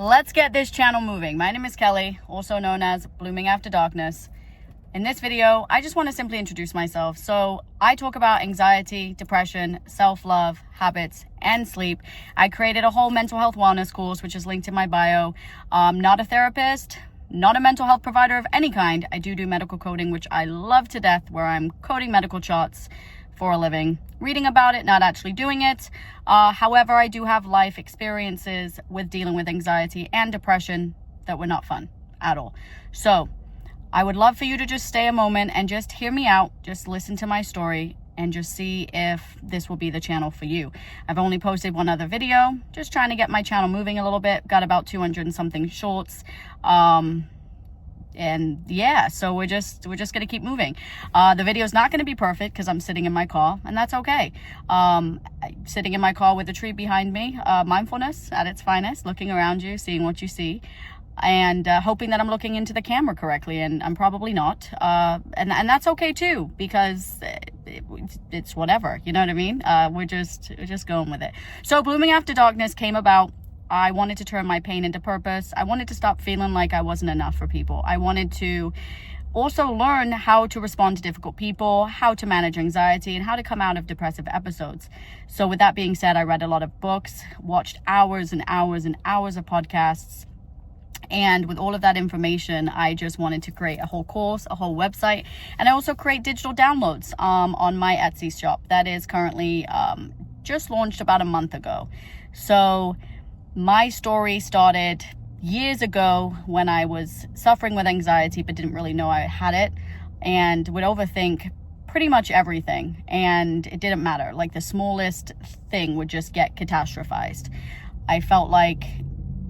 Let's get this channel moving. My name is Kelly, also known as Blooming After Darkness. In this video, I just want to simply introduce myself. So I talk about anxiety, depression, self-love, habits, and sleep. I created a whole mental health wellness course, which is linked in my bio. I'm not a therapist, not a mental health provider of any kind. I do medical coding, which I love to death, where I'm coding medical charts for a living, reading about it, not actually doing it. However, I do have life experiences with dealing with anxiety and depression that were not fun at all. So I would love for you to just stay a moment and just hear me out, just listen to my story, and just see if this will be the channel for you. I've only posted one other video, just trying to get my channel moving a little bit. Got about 200 and something shorts. And yeah, so we're just gonna keep moving. The video is not gonna be perfect because I'm sitting in my car, and that's okay. Sitting in my car with a tree behind me, mindfulness at its finest, looking around you, seeing what you see, and hoping that I'm looking into the camera correctly, and I'm probably not. And that's okay too, because it's whatever, you know what I mean? We're just going with it. So Blooming After Darkness came about. I wanted to turn my pain into purpose. I wanted to stop feeling like I wasn't enough for people. I wanted to also learn how to respond to difficult people, how to manage anxiety, and how to come out of depressive episodes. So with that being said, I read a lot of books, watched hours and hours and hours of podcasts. And with all of that information, I just wanted to create a whole course, a whole website, and I also create digital downloads on my Etsy shop that is currently just launched about a month ago. So my story started years ago when I was suffering with anxiety but didn't really know I had it, and would overthink pretty much everything, and it didn't matter. Like the smallest thing would just get catastrophized. I felt like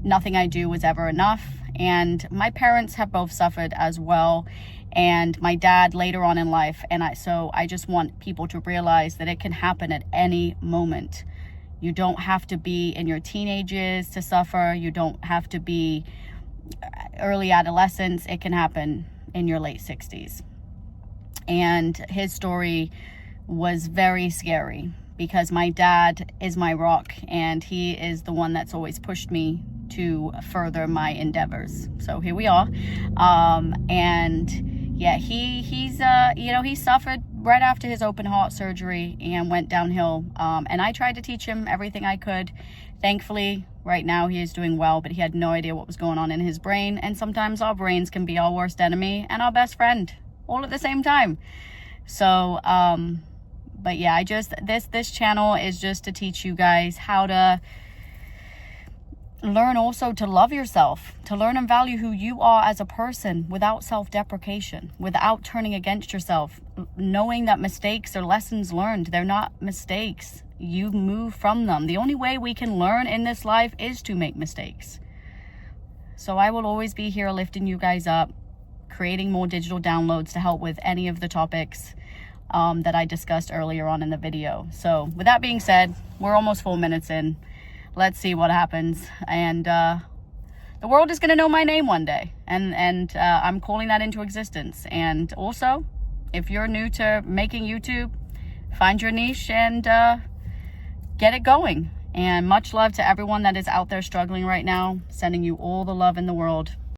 nothing I do was ever enough, and my parents have both suffered as well, and my dad later on in life. So I just want people to realize that it can happen at any moment. You don't have to be in your teenage years to suffer. You don't have to be early adolescence. It can happen in your late 60s. And his story was very scary because my dad is my rock, and he is the one that's always pushed me to further my endeavors. So here we are. And yeah, he suffered right after his open heart surgery and went downhill. And I tried to teach him everything I could. Thankfully, right now he is doing well, but he had no idea what was going on in his brain. And sometimes our brains can be our worst enemy and our best friend all at the same time. So, but yeah, this channel is just to teach you guys how to learn also to love yourself, to learn and value who you are as a person without self-deprecation, without turning against yourself, knowing that mistakes are lessons learned. They're not mistakes. You move from them. The only way we can learn in this life is to make mistakes. So I will always be here lifting you guys up, creating more digital downloads to help with any of the topics that I discussed earlier on in the video. So with that being said, we're almost 4 minutes in. Let's see what happens. And the world is going to know my name one day. And I'm calling that into existence. And also, if you're new to making YouTube, find your niche and get it going. And much love to everyone that is out there struggling right now. Sending you all the love in the world.